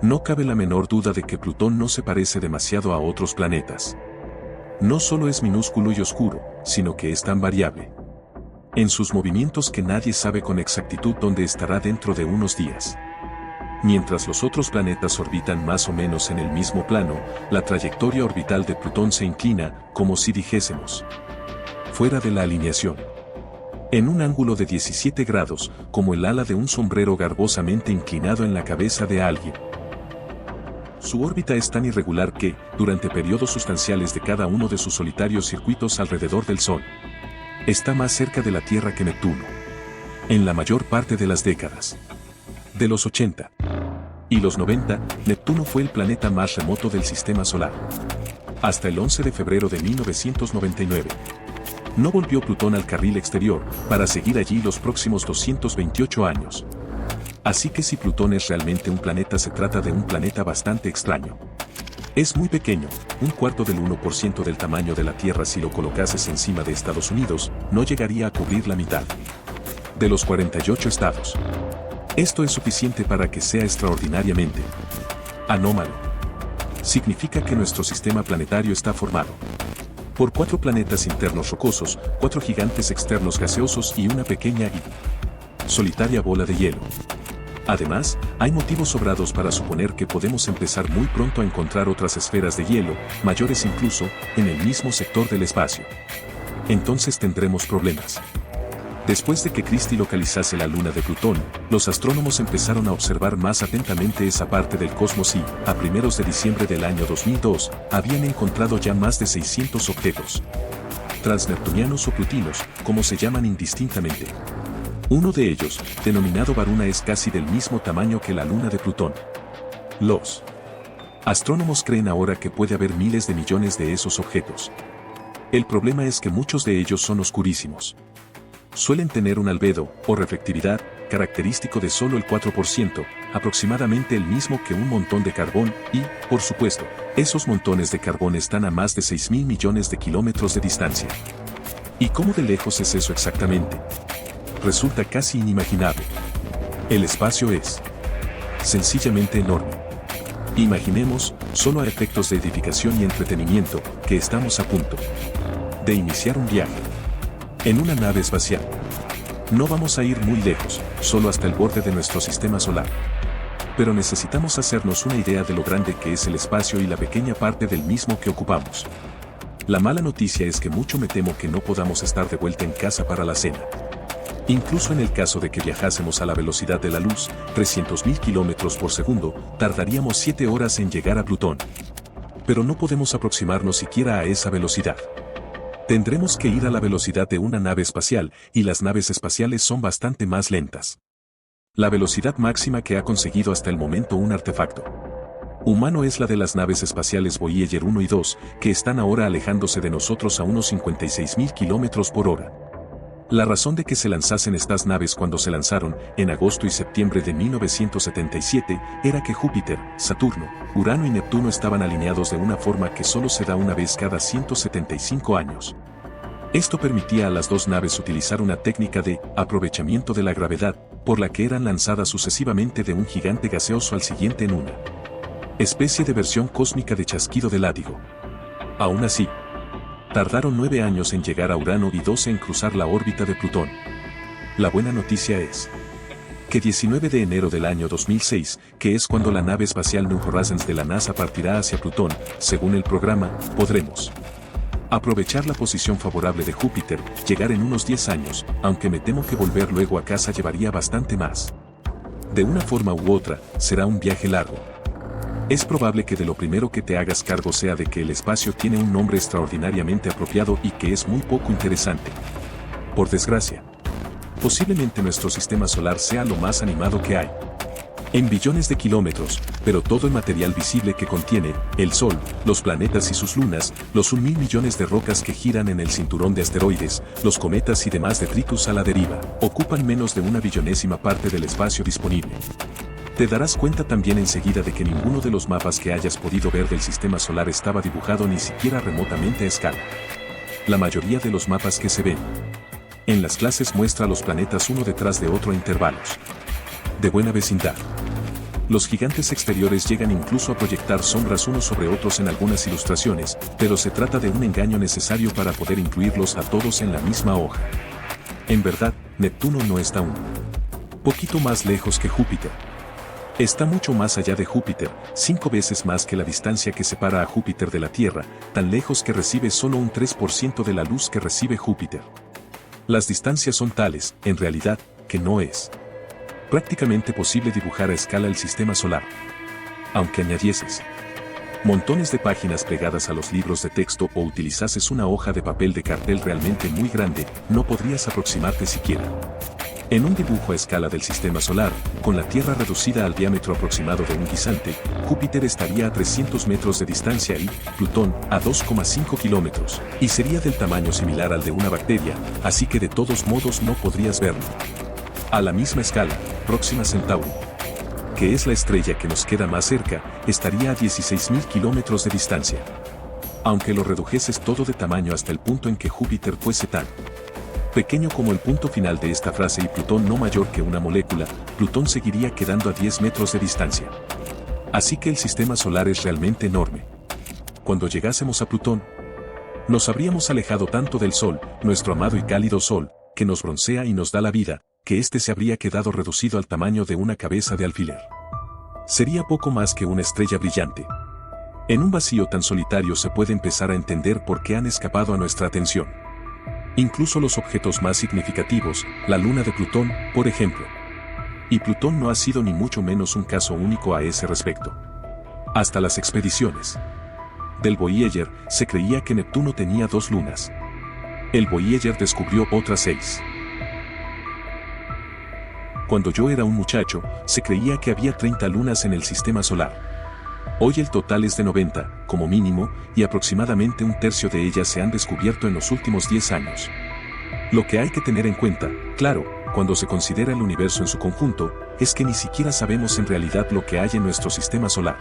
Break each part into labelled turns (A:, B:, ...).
A: No cabe la menor duda de que Plutón no se parece demasiado a otros planetas. No solo es minúsculo y oscuro, sino que es tan variable en sus movimientos que nadie sabe con exactitud dónde estará dentro de unos días. Mientras los otros planetas orbitan más o menos en el mismo plano, la trayectoria orbital de Plutón se inclina, como si dijésemos, fuera de la alineación. En un ángulo de 17 grados, como el ala de un sombrero garbosamente inclinado en la cabeza de alguien. Su órbita es tan irregular que, durante periodos sustanciales de cada uno de sus solitarios circuitos alrededor del Sol, está más cerca de la Tierra que Neptuno. En la mayor parte de las décadas de los 80 y los 90, Neptuno fue el planeta más remoto del sistema solar. Hasta el 11 de febrero de 1999. No volvió Plutón al carril exterior, para seguir allí los próximos 228 años. Así que si Plutón es realmente un planeta, se trata de un planeta bastante extraño. Es muy pequeño, un cuarto del 1% del tamaño de la Tierra. Si lo colocases encima de Estados Unidos, no llegaría a cubrir la mitad de los 48 estados. Esto es suficiente para que sea extraordinariamente anómalo. Significa que nuestro sistema planetario está formado por 4 planetas internos rocosos, 4 gigantes externos gaseosos y una pequeña y solitaria bola de hielo. Además, hay motivos sobrados para suponer que podemos empezar muy pronto a encontrar otras esferas de hielo, mayores incluso, en el mismo sector del espacio. Entonces tendremos problemas. Después de que Christie localizase la luna de Plutón, los astrónomos empezaron a observar más atentamente esa parte del cosmos y, a primeros de diciembre del año 2002, habían encontrado ya más de 600 objetos transneptunianos o plutinos, como se llaman indistintamente. Uno de ellos, denominado Varuna, es casi del mismo tamaño que la luna de Plutón. Los astrónomos creen ahora que puede haber miles de millones de esos objetos. El problema es que muchos de ellos son oscurísimos. Suelen tener un albedo, o reflectividad, característico de solo el 4%, aproximadamente el mismo que un montón de carbón, y, por supuesto, esos montones de carbón están a más de 6.000 millones de kilómetros de distancia. ¿Y cómo de lejos es eso exactamente? Resulta casi inimaginable. El espacio es sencillamente enorme. Imaginemos, solo a efectos de edificación y entretenimiento, que estamos a punto de iniciar un viaje en una nave espacial. No vamos a ir muy lejos, solo hasta el borde de nuestro sistema solar. Pero necesitamos hacernos una idea de lo grande que es el espacio y la pequeña parte del mismo que ocupamos. La mala noticia es que mucho me temo que no podamos estar de vuelta en casa para la cena. Incluso en el caso de que viajásemos a la velocidad de la luz, 300.000 kilómetros por segundo, tardaríamos 7 horas en llegar a Plutón. Pero no podemos aproximarnos siquiera a esa velocidad. Tendremos que ir a la velocidad de una nave espacial, y las naves espaciales son bastante más lentas. La velocidad máxima que ha conseguido hasta el momento un artefacto humano es la de las naves espaciales Voyager 1 y 2, que están ahora alejándose de nosotros a unos 56.000 kilómetros por hora. La razón de que se lanzasen estas naves cuando se lanzaron, en agosto y septiembre de 1977, era que Júpiter, Saturno, Urano y Neptuno estaban alineados de una forma que solo se da una vez cada 175 años. Esto permitía a las dos naves utilizar una técnica de aprovechamiento de la gravedad, por la que eran lanzadas sucesivamente de un gigante gaseoso al siguiente en una especie de versión cósmica de chasquido de látigo. Aún así, tardaron 9 años en llegar a Urano y 12 en cruzar la órbita de Plutón. La buena noticia es que 19 de enero del año 2006, que es cuando la nave espacial New Horizons de la NASA partirá hacia Plutón, según el programa, podremos aprovechar la posición favorable de Júpiter, llegar en unos 10 años, aunque me temo que volver luego a casa llevaría bastante más. De una forma u otra, será un viaje largo. Es probable que de lo primero que te hagas cargo sea de que el espacio tiene un nombre extraordinariamente apropiado y que es muy poco interesante. Por desgracia, posiblemente nuestro sistema solar sea lo más animado que hay. En billones de kilómetros, pero todo el material visible que contiene, el Sol, los planetas y sus lunas, los 1.000 millones de rocas que giran en el cinturón de asteroides, los cometas y demás detritus a la deriva, ocupan menos de una billonésima parte del espacio disponible. Te darás cuenta también enseguida de que ninguno de los mapas que hayas podido ver del sistema solar estaba dibujado ni siquiera remotamente a escala. La mayoría de los mapas que se ven en las clases muestra a los planetas uno detrás de otro a intervalos de buena vecindad. Los gigantes exteriores llegan incluso a proyectar sombras unos sobre otros en algunas ilustraciones, pero se trata de un engaño necesario para poder incluirlos a todos en la misma hoja. En verdad, Neptuno no está un poquito más lejos que Júpiter. Está mucho más allá de Júpiter, 5 veces más que la distancia que separa a Júpiter de la Tierra, tan lejos que recibe solo un 3% de la luz que recibe Júpiter. Las distancias son tales, en realidad, que no es prácticamente posible dibujar a escala el sistema solar. Aunque añadieses montones de páginas pegadas a los libros de texto o utilizases una hoja de papel de cartel realmente muy grande, no podrías aproximarte siquiera. En un dibujo a escala del sistema solar, con la Tierra reducida al diámetro aproximado de un guisante, Júpiter estaría a 300 metros de distancia y Plutón a 2,5 kilómetros, y sería del tamaño similar al de una bacteria, así que de todos modos no podrías verlo. A la misma escala, Próxima Centauri, que es la estrella que nos queda más cerca, estaría a 16.000 kilómetros de distancia. Aunque lo redujeses todo de tamaño hasta el punto en que Júpiter fuese tan pequeño como el punto final de esta frase y Plutón no mayor que una molécula, Plutón seguiría quedando a 10 metros de distancia. Así que el sistema solar es realmente enorme. Cuando llegásemos a Plutón, nos habríamos alejado tanto del Sol, nuestro amado y cálido Sol, que nos broncea y nos da la vida, que éste se habría quedado reducido al tamaño de una cabeza de alfiler. Sería poco más que una estrella brillante. En un vacío tan solitario se puede empezar a entender por qué han escapado a nuestra atención. Incluso los objetos más significativos, la luna de Plutón, por ejemplo. Y Plutón no ha sido ni mucho menos un caso único a ese respecto. Hasta las expediciones del Voyager se creía que Neptuno tenía 2 lunas. El Voyager descubrió otras 6. Cuando yo era un muchacho, se creía que había 30 lunas en el sistema solar. Hoy el total es de 90, como mínimo, y aproximadamente un tercio de ellas se han descubierto en los últimos 10 años. Lo que hay que tener en cuenta, claro, cuando se considera el universo en su conjunto, es que ni siquiera sabemos en realidad lo que hay en nuestro sistema solar.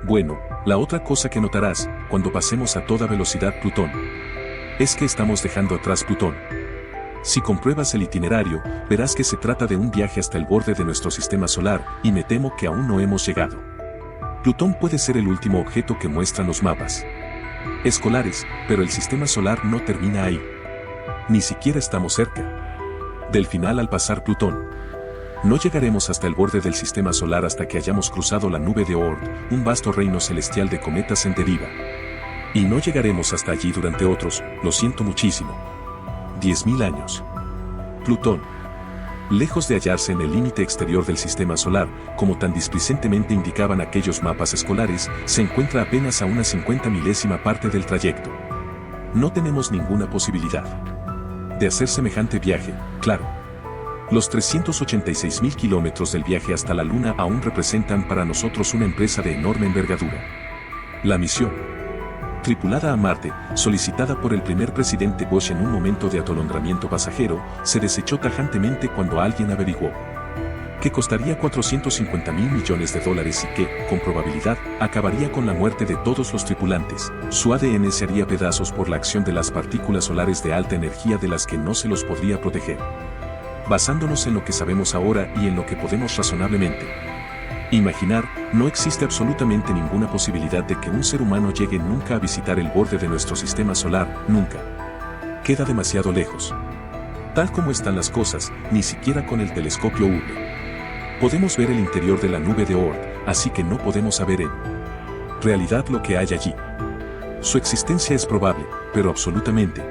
A: Bueno, la otra cosa que notarás, cuando pasemos a toda velocidad Plutón, es que estamos dejando atrás Plutón. Si compruebas el itinerario, verás que se trata de un viaje hasta el borde de nuestro sistema solar, y me temo que aún no hemos llegado. Plutón puede ser el último objeto que muestran los mapas escolares, pero el sistema solar no termina ahí. Ni siquiera estamos cerca del final al pasar Plutón. No llegaremos hasta el borde del sistema solar hasta que hayamos cruzado la nube de Oort, un vasto reino celestial de cometas en deriva. Y no llegaremos hasta allí durante otros, lo siento muchísimo, 10.000 años. Plutón, lejos de hallarse en el límite exterior del sistema solar, como tan displicentemente indicaban aquellos mapas escolares, se encuentra apenas a una 50 milésima parte del trayecto. No tenemos ninguna posibilidad de hacer semejante viaje, claro. Los 386.000 kilómetros del viaje hasta la Luna aún representan para nosotros una empresa de enorme envergadura. La misión tripulada a Marte, solicitada por el primer presidente Bush en un momento de atolondramiento pasajero, se desechó tajantemente cuando alguien averiguó que costaría $450.000 millones y que, con probabilidad, acabaría con la muerte de todos los tripulantes. Su ADN se haría pedazos por la acción de las partículas solares de alta energía de las que no se los podría proteger. Basándonos en lo que sabemos ahora y en lo que podemos razonablemente imaginar, no existe absolutamente ninguna posibilidad de que un ser humano llegue nunca a visitar el borde de nuestro sistema solar, nunca. Queda demasiado lejos. Tal como están las cosas, ni siquiera con el telescopio Hubble podemos ver el interior de la nube de Oort, así que no podemos saber en realidad lo que hay allí. Su existencia es probable, pero absolutamente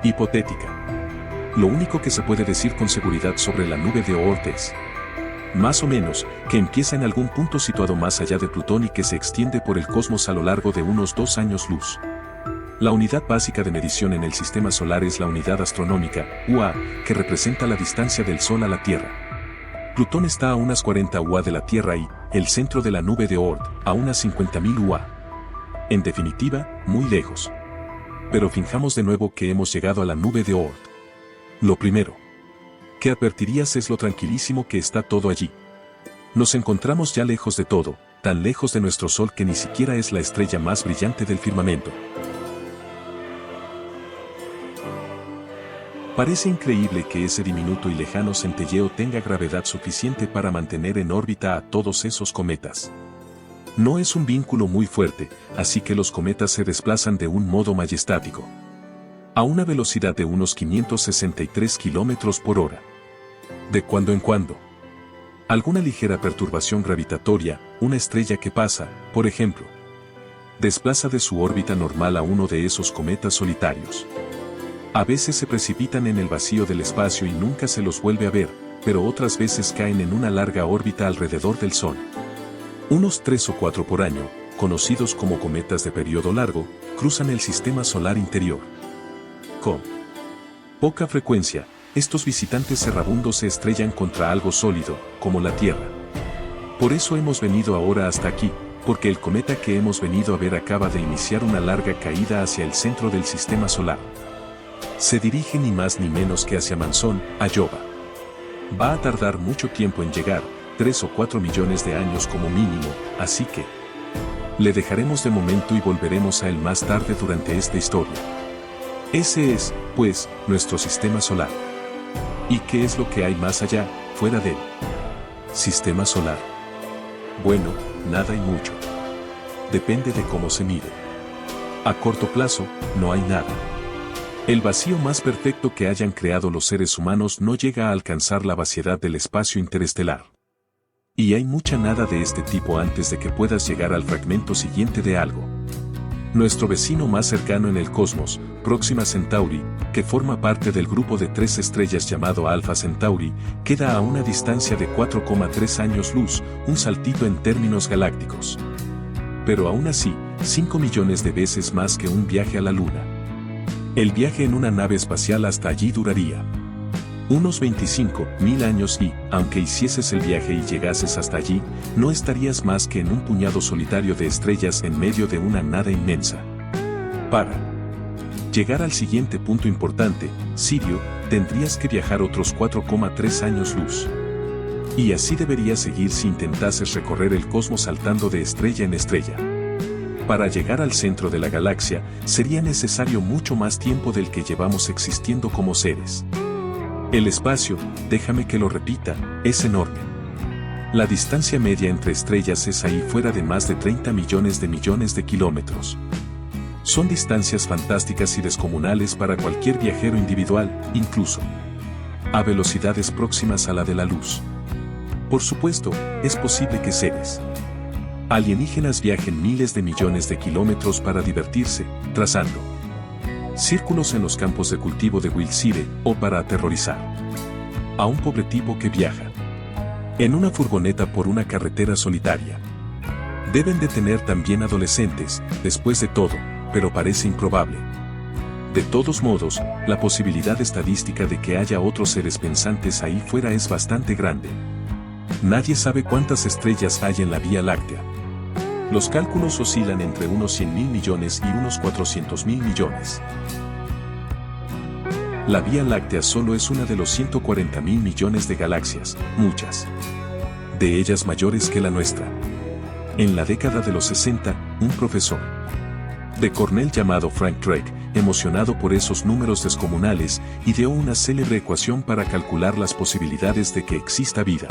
A: hipotética. Lo único que se puede decir con seguridad sobre la nube de Oort es más o menos, que empieza en algún punto situado más allá de Plutón y que se extiende por el cosmos a lo largo de unos 2 años luz. La unidad básica de medición en el sistema solar es la unidad astronómica, UA, que representa la distancia del Sol a la Tierra. Plutón está a unas 40 UA de la Tierra y, el centro de la nube de Oort, a unas 50.000 UA. En definitiva, muy lejos. Pero fijamos de nuevo que hemos llegado a la nube de Oort. Lo primero que advertirías es lo tranquilísimo que está todo allí. Nos encontramos ya lejos de todo, tan lejos de nuestro Sol que ni siquiera es la estrella más brillante del firmamento. Parece increíble que ese diminuto y lejano centelleo tenga gravedad suficiente para mantener en órbita a todos esos cometas. No es un vínculo muy fuerte, así que los cometas se desplazan de un modo majestático, a una velocidad de unos 563 kilómetros por hora. De cuando en cuando, alguna ligera perturbación gravitatoria, una estrella que pasa, por ejemplo, desplaza de su órbita normal a uno de esos cometas solitarios. A veces se precipitan en el vacío del espacio y nunca se los vuelve a ver, pero otras veces caen en una larga órbita alrededor del Sol. Unos 3 o 4 por año, conocidos como cometas de periodo largo, cruzan el sistema solar interior. Con poca frecuencia, estos visitantes errabundos se estrellan contra algo sólido, como la Tierra. Por eso hemos venido ahora hasta aquí, porque el cometa que hemos venido a ver acaba de iniciar una larga caída hacia el centro del sistema solar. Se dirige ni más ni menos que hacia Manson, Iowa. Va a tardar mucho tiempo en llegar, 3 o 4 millones de años como mínimo, así que le dejaremos de momento y volveremos a él más tarde durante esta historia. Ese es, pues, nuestro sistema solar. ¿Y qué es lo que hay más allá, fuera del sistema solar? Bueno, nada y mucho. Depende de cómo se mire. A corto plazo, no hay nada. El vacío más perfecto que hayan creado los seres humanos no llega a alcanzar la vaciedad del espacio interestelar. Y hay mucha nada de este tipo antes de que puedas llegar al fragmento siguiente de algo. Nuestro vecino más cercano en el cosmos, Próxima Centauri, que forma parte del grupo de 3 estrellas llamado Alpha Centauri, queda a una distancia de 4,3 años luz, un saltito en términos galácticos. Pero aún así, 5 millones de veces más que un viaje a la Luna. El viaje en una nave espacial hasta allí duraría unos 25.000 años y, aunque hicieses el viaje y llegases hasta allí, no estarías más que en un puñado solitario de estrellas en medio de una nada inmensa. Para llegar al siguiente punto importante, Sirio, tendrías que viajar otros 4,3 años luz. Y así deberías seguir si intentases recorrer el cosmos saltando de estrella en estrella. Para llegar al centro de la galaxia, sería necesario mucho más tiempo del que llevamos existiendo como seres. El espacio, déjame que lo repita, es enorme. La distancia media entre estrellas es ahí fuera de más de 30 millones de kilómetros. Son distancias fantásticas y descomunales para cualquier viajero individual, incluso a velocidades próximas a la de la luz. Por supuesto, es posible que seres alienígenas viajen miles de millones de kilómetros para divertirse, trazando círculos en los campos de cultivo de Wilshire, o para aterrorizar a un pobre tipo que viaja en una furgoneta por una carretera solitaria. Deben de tener también adolescentes, después de todo, pero parece improbable. De todos modos, la posibilidad estadística de que haya otros seres pensantes ahí fuera es bastante grande. Nadie sabe cuántas estrellas hay en la Vía Láctea. Los cálculos oscilan entre unos 100.000 millones y unos 400.000 millones. La Vía Láctea solo es una de los 140.000 millones de galaxias, muchas de ellas mayores que la nuestra. En la década de los 60, un profesor de Cornell llamado Frank Drake, emocionado por esos números descomunales, ideó una célebre ecuación para calcular las posibilidades de que exista vida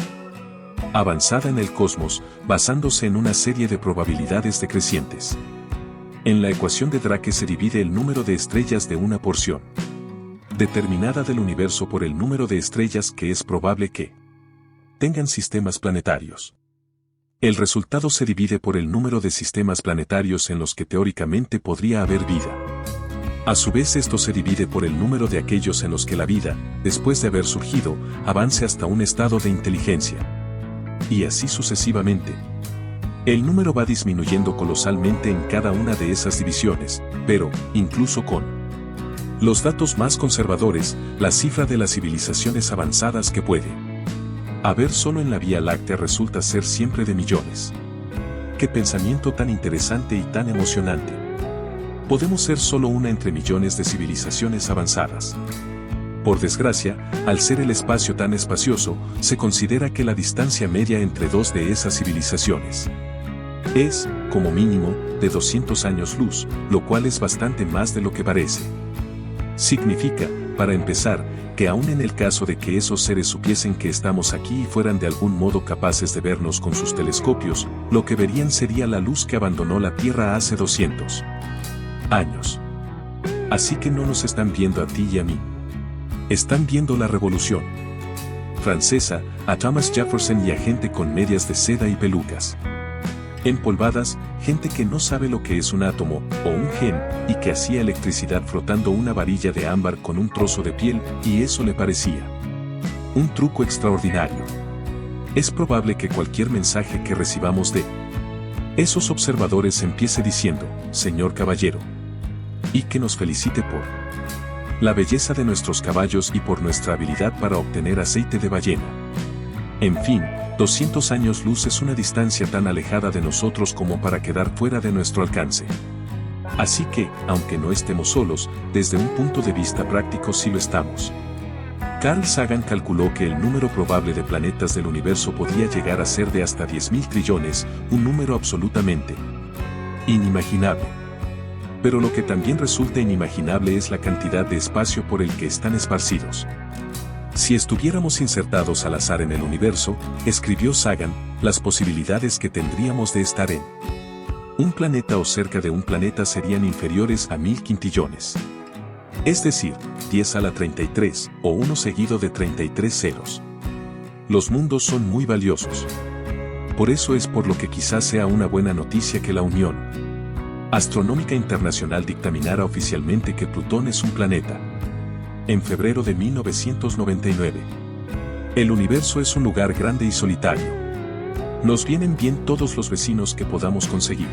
A: avanzada en el cosmos, basándose en una serie de probabilidades decrecientes. En la ecuación de Drake se divide el número de estrellas de una porción determinada del universo por el número de estrellas que es probable que tengan sistemas planetarios. El resultado se divide por el número de sistemas planetarios en los que teóricamente podría haber vida. A su vez esto se divide por el número de aquellos en los que la vida, después de haber surgido, avance hasta un estado de inteligencia. Y así sucesivamente. El número va disminuyendo colosalmente en cada una de esas divisiones, pero, incluso con los datos más conservadores, la cifra de las civilizaciones avanzadas que puede haber solo en la Vía Láctea resulta ser siempre de millones. ¡Qué pensamiento tan interesante y tan emocionante! Podemos ser solo una entre millones de civilizaciones avanzadas. Por desgracia, al ser el espacio tan espacioso, se considera que la distancia media entre dos de esas civilizaciones es, como mínimo, de 200 años luz, lo cual es bastante más de lo que parece. Significa Para empezar, que aun en el caso de que esos seres supiesen que estamos aquí y fueran de algún modo capaces de vernos con sus telescopios, lo que verían sería la luz que abandonó la Tierra hace 200 años. Así que no nos están viendo a ti y a mí. Están viendo la Revolución Francesa, a Thomas Jefferson y a gente con medias de seda y pelucas empolvadas, gente que no sabe lo que es un átomo o un gen y que hacía electricidad frotando una varilla de ámbar con un trozo de piel, y eso le parecía un truco extraordinario. Es probable que cualquier mensaje que recibamos de esos observadores empiece diciendo, Señor caballero, y que nos felicite por la belleza de nuestros caballos y por nuestra habilidad para obtener aceite de ballena. En fin, 200 años luz es una distancia tan alejada de nosotros como para quedar fuera de nuestro alcance. Así que, aunque no estemos solos, desde un punto de vista práctico sí lo estamos. Carl Sagan calculó que el número probable de planetas del universo podía llegar a ser de hasta 10.000 trillones, un número absolutamente inimaginable. Pero lo que también resulta inimaginable es la cantidad de espacio por el que están esparcidos. Si estuviéramos insertados al azar en el universo, escribió Sagan, las posibilidades que tendríamos de estar en un planeta o cerca de un planeta serían inferiores a 1000 quintillones. Es decir, 10 a la 33, o 1 seguido de 33 ceros. Los mundos son muy valiosos. Por eso es por lo que quizás sea una buena noticia que la Unión Astronómica Internacional dictaminara oficialmente que Plutón es un planeta. En febrero de 1999. El universo es un lugar grande y solitario. Nos vienen bien todos los vecinos que podamos conseguir.